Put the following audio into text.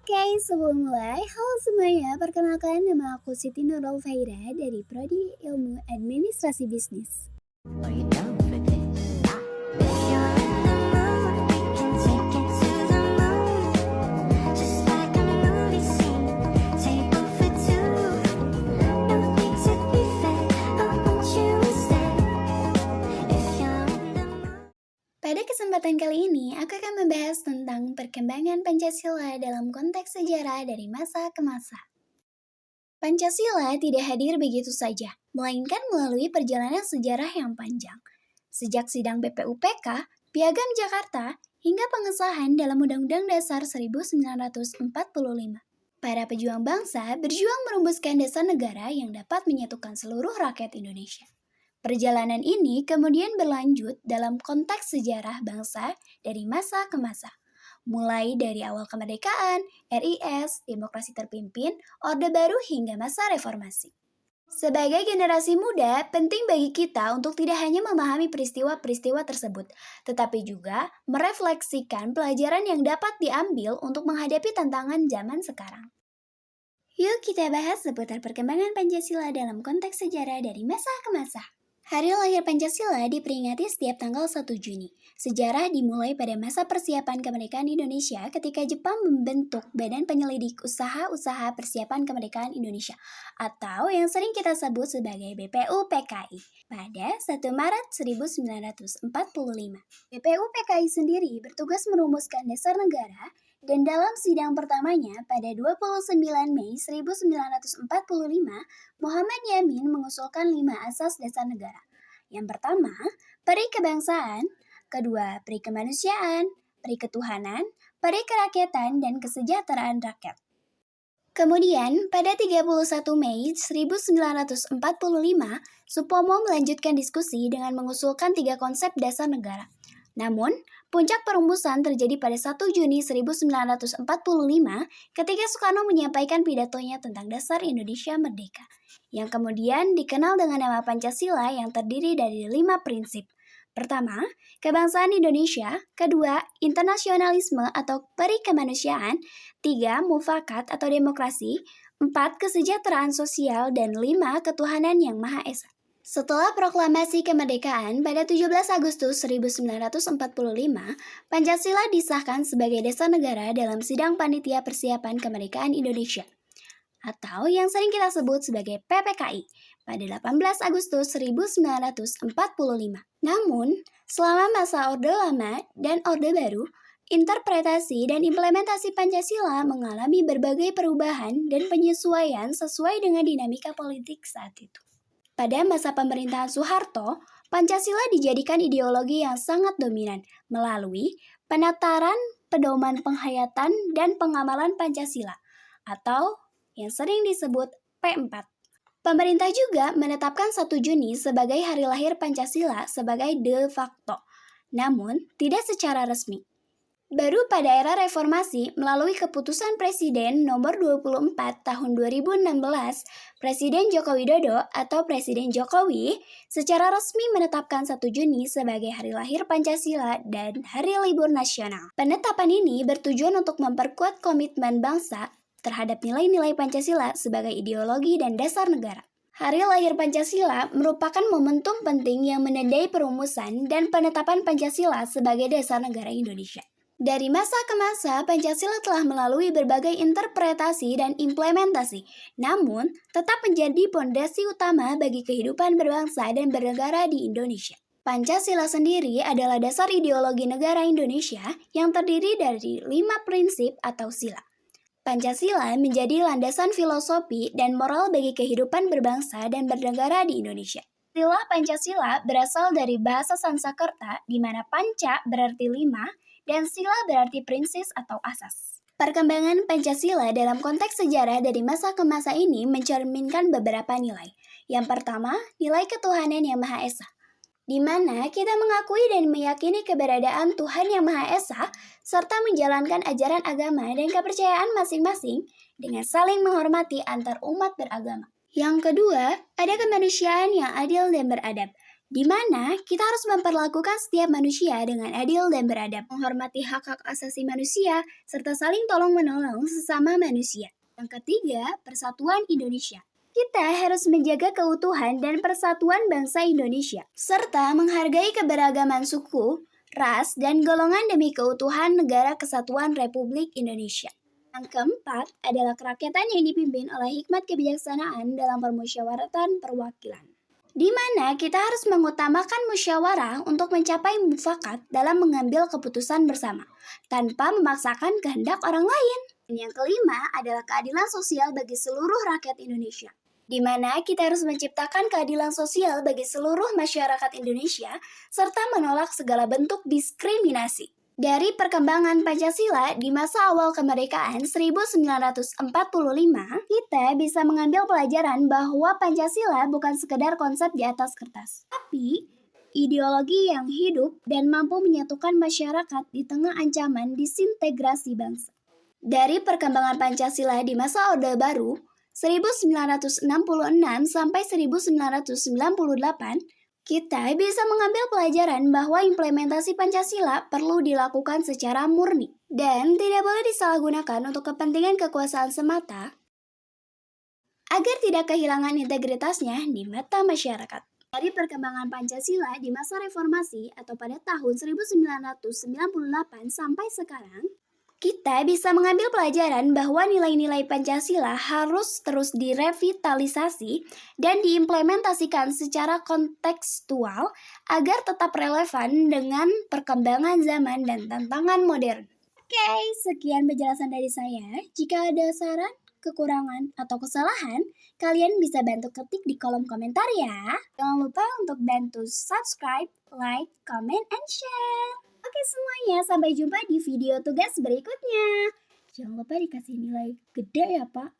Oke, sebelum mulai, halo semuanya, perkenalkan nama aku Siti Nurul Faira dari Prodi Ilmu Administrasi Bisnis. Are you down for this? If you're in the mood, we can take it to the moon. Just like a movie scene, table for two. No need to be fake, I want you to stay. If you're in the mood. Pada kesempatan kali ini, aku akan membahas tentang perkembangan Pancasila dalam konteks sejarah dari masa ke masa. Pancasila tidak hadir begitu saja, melainkan melalui perjalanan sejarah yang panjang. Sejak sidang BPUPK, Piagam Jakarta, hingga pengesahan dalam Undang-Undang Dasar 1945. Para pejuang bangsa berjuang merumuskan dasar negara yang dapat menyatukan seluruh rakyat Indonesia. Perjalanan ini kemudian berlanjut dalam konteks sejarah bangsa dari masa ke masa. Mulai dari awal kemerdekaan, RIS, demokrasi terpimpin, Orde Baru hingga masa reformasi. Sebagai generasi muda, penting bagi kita untuk tidak hanya memahami peristiwa-peristiwa tersebut, tetapi juga merefleksikan pelajaran yang dapat diambil untuk menghadapi tantangan zaman sekarang. Yuk kita bahas seputar perkembangan Pancasila dalam konteks sejarah dari masa ke masa. Hari lahir Pancasila diperingati setiap tanggal 1 Juni. Sejarah dimulai pada masa persiapan kemerdekaan Indonesia ketika Jepang membentuk Badan Penyelidik Usaha-Usaha Persiapan Kemerdekaan Indonesia atau yang sering kita sebut sebagai BPUPKI pada 1 Maret 1945. BPUPKI sendiri bertugas merumuskan dasar negara dan dalam sidang pertamanya pada 29 Mei 1945, Muhammad Yamin mengusulkan 5 asas dasar negara. Yang pertama, peri kebangsaan, kedua, peri kemanusiaan, peri ketuhanan, peri kerakyatan, dan kesejahteraan rakyat. Kemudian, pada 31 Mei 1945, Supomo melanjutkan diskusi dengan mengusulkan 3 konsep dasar negara. Namun, puncak perumusan terjadi pada 1 Juni 1945 ketika Soekarno menyampaikan pidatonya tentang dasar Indonesia Merdeka, yang kemudian dikenal dengan nama Pancasila yang terdiri dari 5 prinsip. Pertama, kebangsaan Indonesia, kedua, internasionalisme atau peri kemanusiaan, 3, mufakat atau demokrasi, 4, kesejahteraan sosial, dan 5, ketuhanan yang Maha Esa. Setelah proklamasi kemerdekaan pada 17 Agustus 1945, Pancasila disahkan sebagai dasar negara dalam Sidang Panitia Persiapan Kemerdekaan Indonesia, atau yang sering kita sebut sebagai PPKI, pada 18 Agustus 1945. Namun, selama masa Orde Lama dan Orde Baru, interpretasi dan implementasi Pancasila mengalami berbagai perubahan dan penyesuaian sesuai dengan dinamika politik saat itu. Pada masa pemerintahan Soeharto, Pancasila dijadikan ideologi yang sangat dominan melalui penataran pedoman penghayatan dan pengamalan Pancasila, atau yang sering disebut P4. Pemerintah juga menetapkan 1 Juni sebagai hari lahir Pancasila sebagai de facto, namun tidak secara resmi. Baru pada era reformasi, melalui keputusan Presiden nomor 24 tahun 2016, Presiden Joko Widodo atau Presiden Jokowi secara resmi menetapkan 1 Juni sebagai hari lahir Pancasila dan hari libur nasional. Penetapan ini bertujuan untuk memperkuat komitmen bangsa terhadap nilai-nilai Pancasila sebagai ideologi dan dasar negara. Hari lahir Pancasila merupakan momentum penting yang menandai perumusan dan penetapan Pancasila sebagai dasar negara Indonesia. Dari masa ke masa, Pancasila telah melalui berbagai interpretasi dan implementasi, namun tetap menjadi pondasi utama bagi kehidupan berbangsa dan bernegara di Indonesia. Pancasila sendiri adalah dasar ideologi negara Indonesia yang terdiri dari 5 prinsip atau sila. Pancasila menjadi landasan filosofi dan moral bagi kehidupan berbangsa dan bernegara di Indonesia. Istilah Pancasila berasal dari bahasa Sanskerta, di mana panca berarti 5, dan sila berarti prinsip atau asas. Perkembangan Pancasila dalam konteks sejarah dari masa ke masa ini mencerminkan beberapa nilai. Yang pertama, nilai ketuhanan yang Maha Esa, di mana kita mengakui dan meyakini keberadaan Tuhan yang Maha Esa, serta menjalankan ajaran agama dan kepercayaan masing-masing dengan saling menghormati antar umat beragama. Yang kedua, ada kemanusiaan yang adil dan beradab, di mana kita harus memperlakukan setiap manusia dengan adil dan beradab, menghormati hak-hak asasi manusia, serta saling tolong-menolong sesama manusia. Yang ketiga, Persatuan Indonesia. Kita harus menjaga keutuhan dan persatuan bangsa Indonesia, serta menghargai keberagaman suku, ras, dan golongan demi keutuhan Negara Kesatuan Republik Indonesia. Yang keempat adalah kerakyatan yang dipimpin oleh hikmat kebijaksanaan dalam permusyawaratan perwakilan, di mana kita harus mengutamakan musyawarah untuk mencapai mufakat dalam mengambil keputusan bersama, tanpa memaksakan kehendak orang lain. Dan yang kelima adalah keadilan sosial bagi seluruh rakyat Indonesia, di mana kita harus menciptakan keadilan sosial bagi seluruh masyarakat Indonesia, serta menolak segala bentuk diskriminasi. Dari perkembangan Pancasila di masa awal kemerdekaan 1945, kita bisa mengambil pelajaran bahwa Pancasila bukan sekedar konsep di atas kertas, tapi ideologi yang hidup dan mampu menyatukan masyarakat di tengah ancaman disintegrasi bangsa. Dari perkembangan Pancasila di masa Orde Baru 1966 sampai 1998, kita bisa mengambil pelajaran bahwa implementasi Pancasila perlu dilakukan secara murni dan tidak boleh disalahgunakan untuk kepentingan kekuasaan semata agar tidak kehilangan integritasnya di mata masyarakat. Dari perkembangan Pancasila di masa reformasi atau pada tahun 1998 sampai sekarang, kita bisa mengambil pelajaran bahwa nilai-nilai Pancasila harus terus direvitalisasi dan diimplementasikan secara kontekstual agar tetap relevan dengan perkembangan zaman dan tantangan modern. Oke, sekian penjelasan dari saya. Jika ada saran, kekurangan, atau kesalahan, kalian bisa bantu ketik di kolom komentar ya. Jangan lupa untuk bantu subscribe, like, comment, and share. Oke semuanya, sampai jumpa di video tugas berikutnya. Jangan lupa dikasih nilai gede ya Pak.